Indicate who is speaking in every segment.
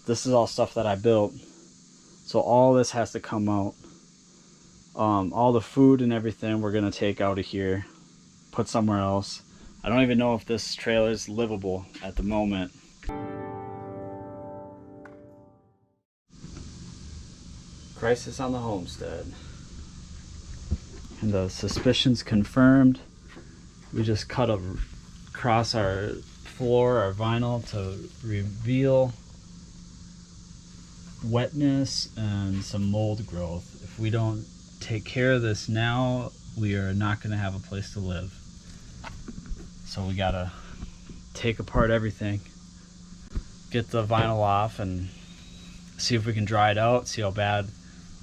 Speaker 1: This is all stuff that I built, so all this has to come out. All the food and everything we're gonna take out of here, put somewhere else. I don't even know if this trailer is livable at the moment. Crisis on the homestead. And the suspicion's confirmed. We just cut across our floor, our vinyl, to reveal wetness and some mold growth. If we don't take care of this now, we are not going to have a place to live. So we gotta take apart everything, get the vinyl off, and see if we can dry it out, see how bad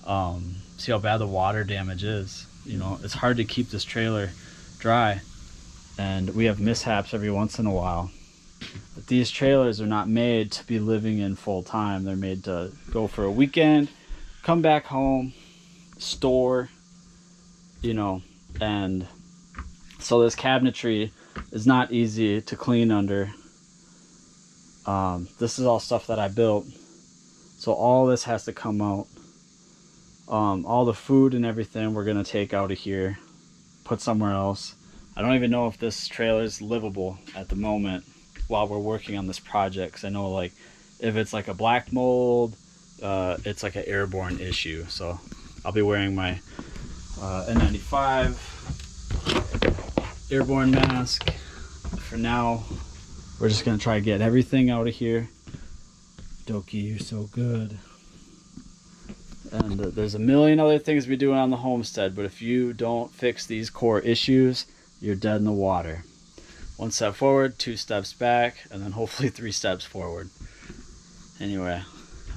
Speaker 1: the water damage is. You know, it's hard to keep this trailer dry, and we have mishaps every once in a while. But these trailers are not made to be living in full time. They're made to go for a weekend, come back home, store, you know. And so this cabinetry is not easy to clean under. This is all stuff that I built, so all this has to come out. All the food and everything we're gonna take out of here, put somewhere else. I don't even know if this trailer is livable at the moment while we're working on this project, because I know, like, if it's like a black mold, it's like an airborne issue. So I'll be wearing my N95 airborne mask. For now, we're just gonna try to get everything out of here. Doki, you're so good. And there's a million other things we do on the homestead, but if you don't fix these core issues, you're dead in the water. One step forward, 2 steps back, and then hopefully 3 steps forward. Anyway,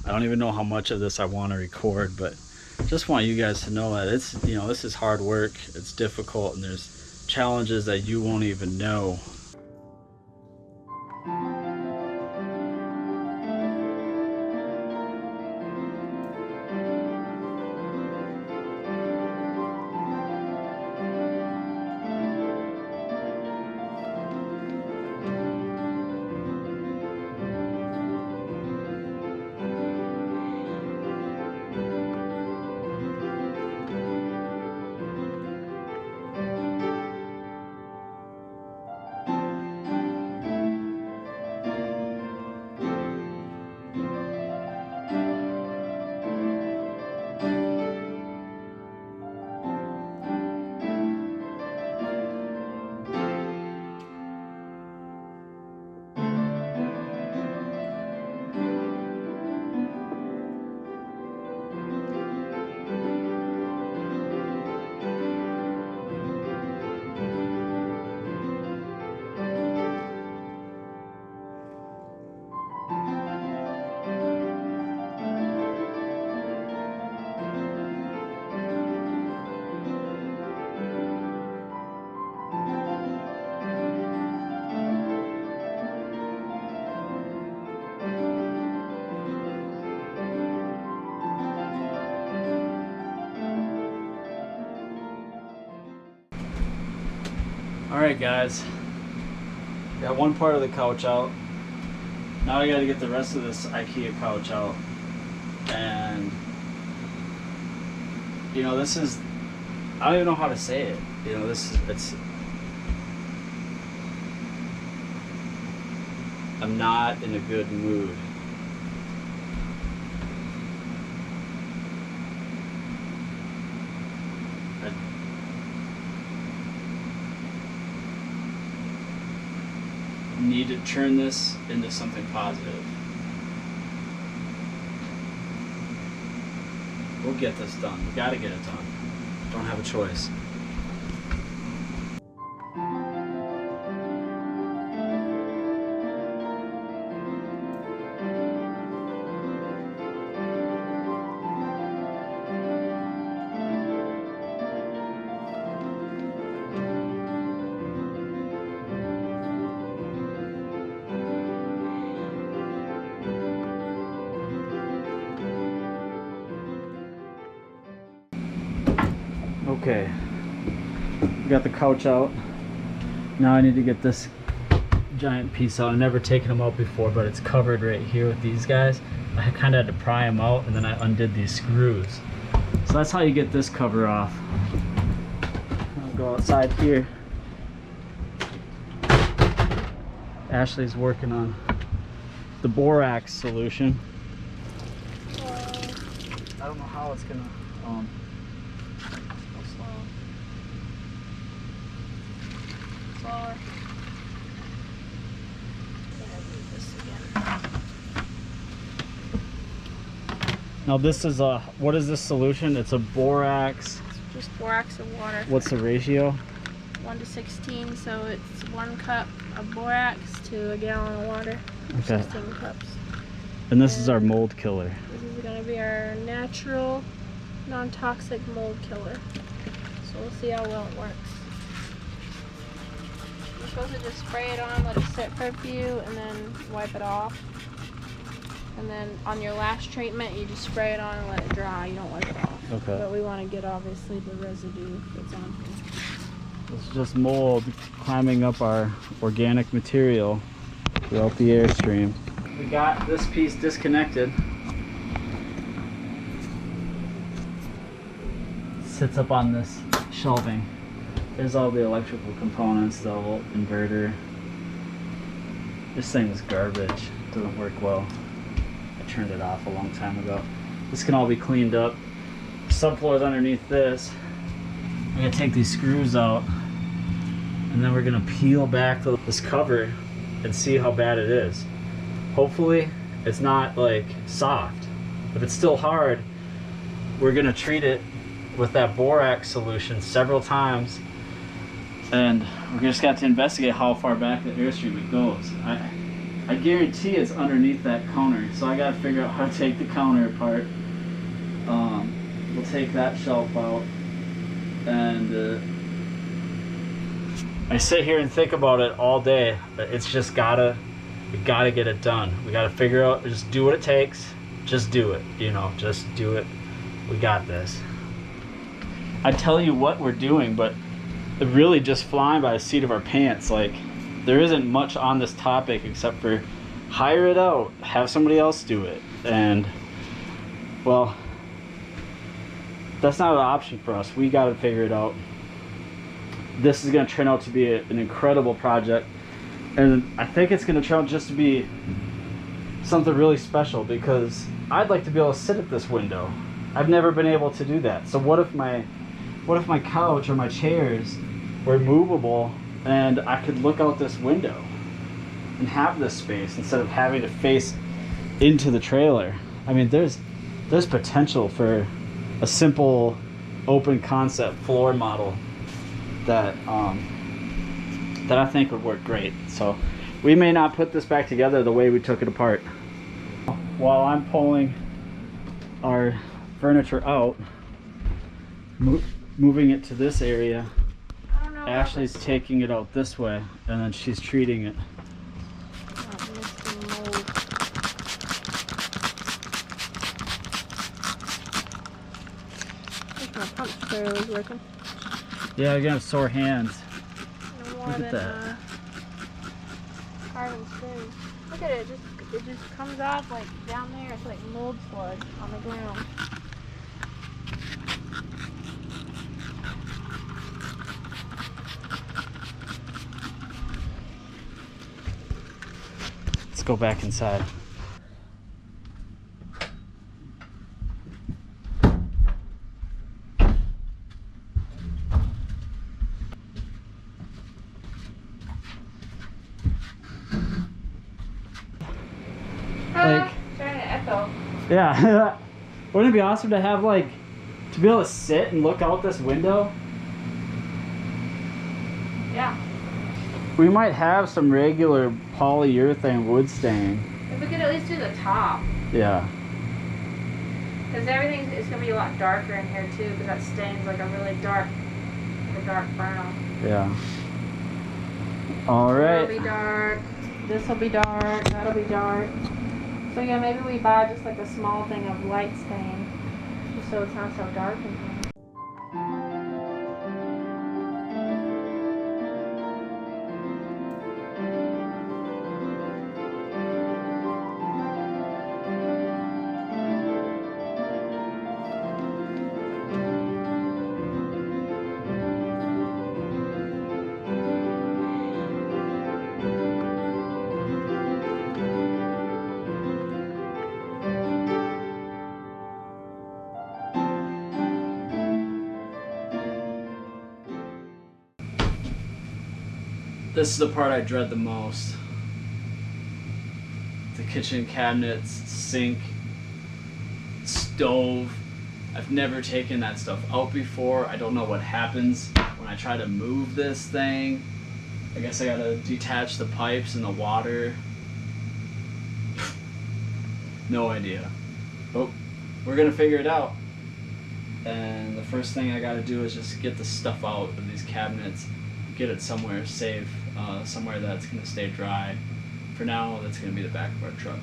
Speaker 1: I don't even know how much of this I want to record, but just want you guys to know that it's, you know, this is hard work, it's difficult, and there's challenges that you won't even know. Alright guys, got one part of the couch out. Now I gotta get the rest of this IKEA couch out. And you know, this is, I don't even know how to say it. You know, I'm not in a good mood. Need to turn this into something positive. We'll get this done. We gotta get it done. Don't have a choice. Okay, we got the couch out. Now I need to get this giant piece out. I've never taken them out before, but it's covered right here with these guys. I kind of had to pry them out, and then I undid these screws. So that's how you get this cover off. I'll go outside here. Ashley's working on the borax solution. I don't know how it's gonna go slow. Slower. Now this is a, what is this solution? It's a borax.
Speaker 2: It's just borax and water.
Speaker 1: What's the ratio?
Speaker 2: 1:16, so it's 1 cup of borax to a gallon of water.
Speaker 1: Okay.
Speaker 2: 16 cups.
Speaker 1: And this is our mold killer.
Speaker 2: This is going to be our natural, non-toxic mold killer. So we'll see how well it works. You're supposed to just spray it on, let it sit for a few, and then wipe it off. And then on your last treatment, you just spray it on and let it dry. You don't wipe it off.
Speaker 1: Okay.
Speaker 2: But we want to get obviously the residue that's on here.
Speaker 1: It's just mold climbing up our organic material throughout the Airstream. We got this piece disconnected. Sits up on this shelving. There's all the electrical components, the old inverter. This thing is garbage. Doesn't work well. I turned it off a long time ago. This can all be cleaned up. Subfloor is underneath this. I'm gonna take these screws out, and then we're gonna peel back this cover and see how bad it is. Hopefully it's not like soft. If it's still hard, we're gonna treat it with that borax solution several times, and we're just got to investigate how far back the Airstream it goes. I guarantee it's underneath that counter, so I gotta figure out how to take the counter apart. We'll take that shelf out, and I sit here and think about it all day. It's just we gotta get it done. We gotta figure out, just do what it takes. Just do it, you know, just do it. We got this. I tell you what we're doing, but it really just flying by the seat of our pants. Like, there isn't much on this topic except for hire it out, have somebody else do it. And, well, that's not an option for us. We gotta figure it out. This is gonna turn out to be an incredible project. And I think it's gonna turn out just to be something really special, because I'd like to be able to sit at this window. I've never been able to do that. So what if my couch or my chairs were movable and I could look out this window and have this space instead of having to face into the trailer? I mean, there's potential for a simple open concept floor model that I think would work great. So we may not put this back together the way we took it apart. While I'm pulling our furniture out, moving it to this area, Ashley's taking it out this way, and then she's treating it.
Speaker 2: My pump sprayer was working.
Speaker 1: Yeah, you're gonna have sore hands.
Speaker 2: Look
Speaker 1: at that.
Speaker 2: Carbon spray. Look at it. It just comes off like down there. It's like mold sludge on the ground.
Speaker 1: Let's go back inside.
Speaker 2: Trying to echo.
Speaker 1: Yeah. Wouldn't it be awesome to have, like, to be able to sit and look out this window?
Speaker 2: Yeah.
Speaker 1: We might have some regular polyurethane wood stain.
Speaker 2: If we could at least do the top.
Speaker 1: Yeah.
Speaker 2: Because everything is going to be a lot darker in here too, because that stains like a really dark brown.
Speaker 1: Yeah. All right.
Speaker 2: It'll be dark. This will be dark. That'll be dark. So yeah, maybe we buy just like a small thing of light stain, just so it's not so dark in here.
Speaker 1: This is the part I dread the most. The kitchen cabinets, sink, stove. I've never taken that stuff out before. I don't know what happens when I try to move this thing. I guess I gotta detach the pipes and the water. No idea. But we're gonna figure it out. And the first thing I gotta do is just get the stuff out of these cabinets, get it somewhere safe, somewhere that's gonna stay dry. For now, that's gonna be the back of our truck.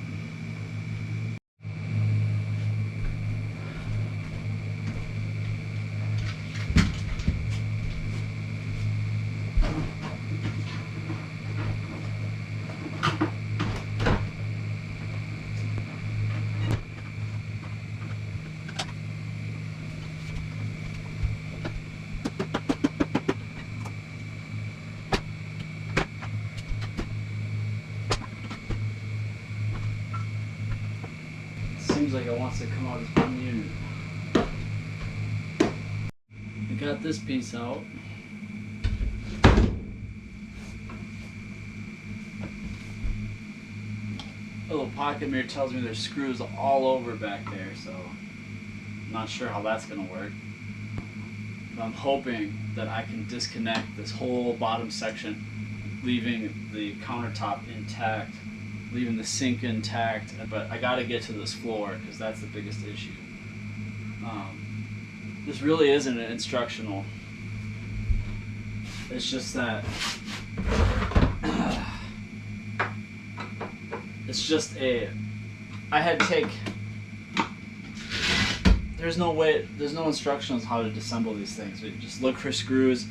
Speaker 1: Seems like it wants to come out as one unit. I got this piece out. A little pocket mirror tells me there's screws all over back there, so I'm not sure how that's gonna work. But I'm hoping that I can disconnect this whole bottom section, leaving the countertop intact, leaving the sink intact, but I gotta get to this floor because that's the biggest issue. This really isn't an instructional. It's just that it's just I had to take, there's no instructions how to disassemble these things. We just look for screws.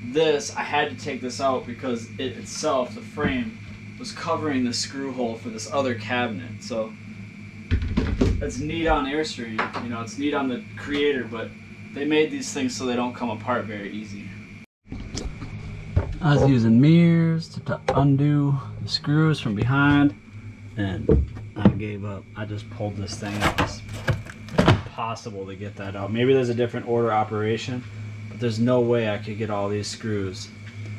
Speaker 1: This, I had to take this out because it itself, the frame, was covering the screw hole for this other cabinet. So that's neat on Airstream, you know, it's neat on the creator, but they made these things so they don't come apart very easy. I was using mirrors to undo the screws from behind, and I gave up. I just pulled this thing out. It's impossible to get that out. Maybe there's a different order operation, but there's no way I could get all these screws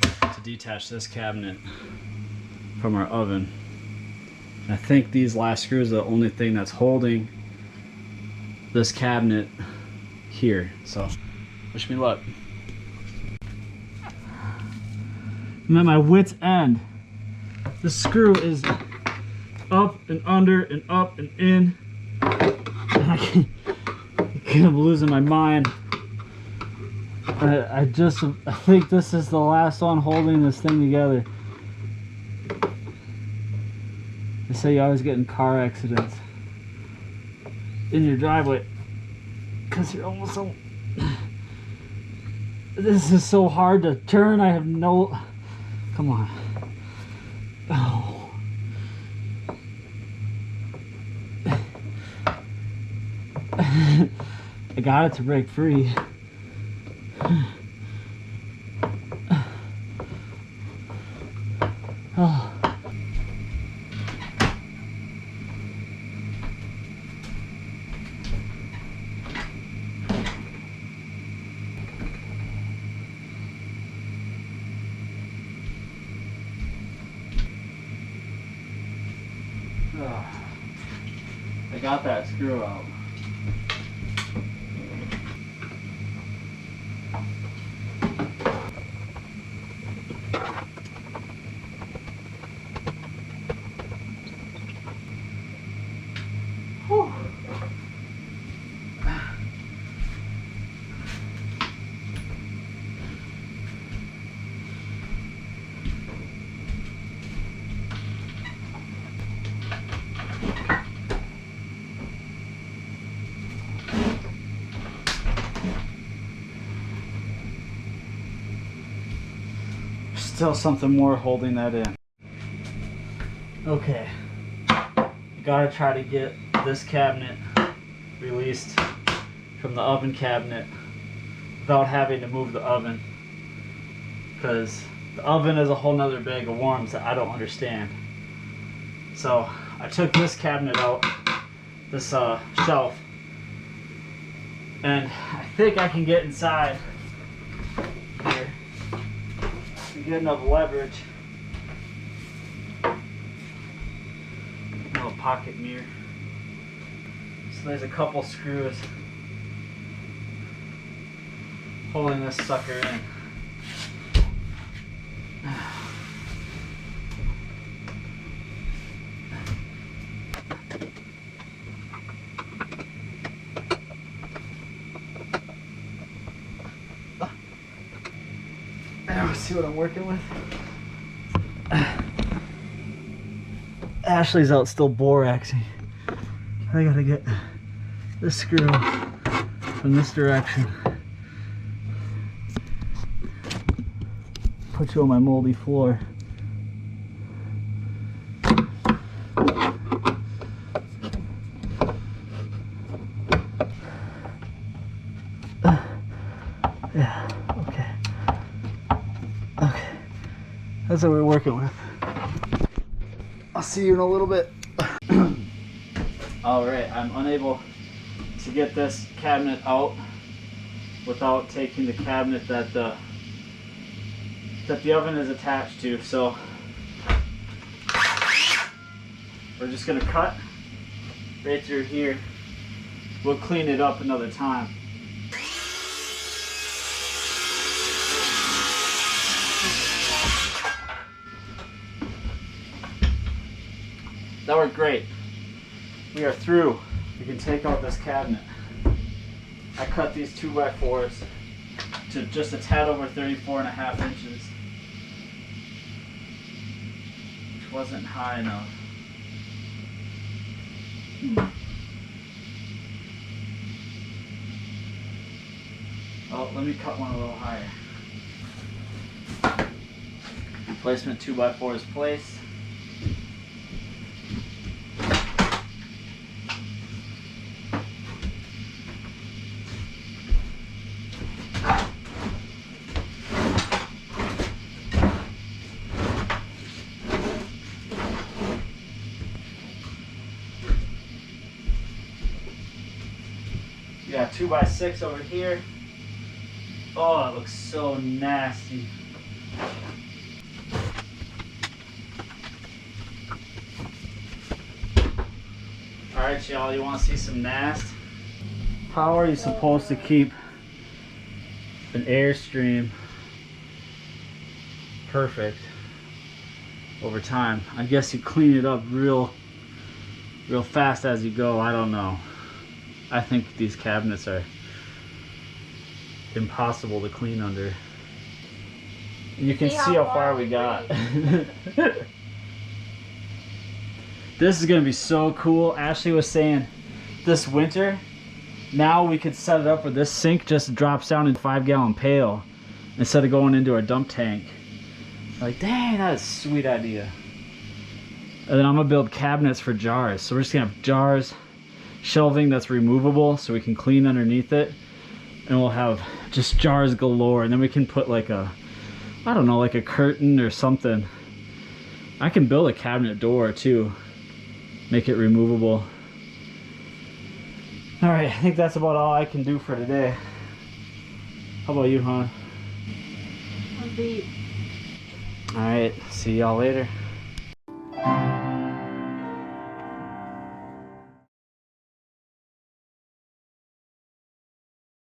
Speaker 1: to detach this cabinet from our oven. And I think these last screws are the only thing that's holding this cabinet here. So wish me luck. I'm at my wit's end. The screw is up and under and up and in. And I can't, I'm losing my mind. I think this is the last one holding this thing together. They say you always get in car accidents in your driveway because you're almost so. This is so hard to turn. I have no. Come on. Oh. I got it to break free. Oh. I got that screw out. Whew. Still something more holding that in. Okay, gotta try to get this cabinet released from the oven cabinet without having to move the oven, because the oven is a whole nother bag of worms that I don't understand. So I took this cabinet out, this shelf, and I think I can get inside here and get enough leverage pocket mirror. So there's a couple screws holding this sucker in. Now see what I'm working with. Ashley's out still boraxing. I gotta get this screw from this direction. Put you on my moldy floor. Yeah, okay. Okay. That's what we're working with. I'll see you in a little bit. Alright, I'm unable to get this cabinet out without taking the cabinet that the oven is attached to, so we're just gonna cut right through here. We'll clean it up another time. That worked great. We are through. We can take out this cabinet. I cut these 2x4s to just a tad over 34.5 inches, which wasn't high enough. Oh, let me cut one a little higher. Placement 2x4 is placed. Yeah, 2x6 over here. Oh, it looks so nasty. Alright, y'all, you want to see some nast? How are you supposed to keep an Airstream perfect over time? I guess you clean it up real fast as you go. I don't know. I think these cabinets are impossible to clean under. You can see how far we got. This is gonna be so cool. Ashley was saying this winter, now we could set it up where this sink just drops down in a 5-gallon pail instead of going into our dump tank. Like, dang, that's a sweet idea. And then I'm gonna build cabinets for jars. So we're just gonna have jars, shelving that's removable so we can clean underneath it, and we'll have just jars galore. And then we can put like a, I don't know, like a curtain or something. I can build a cabinet door too, make it removable. All right, I think that's about all I can do for today. How about you, hon?
Speaker 2: I'm beat.
Speaker 1: All right, see y'all later.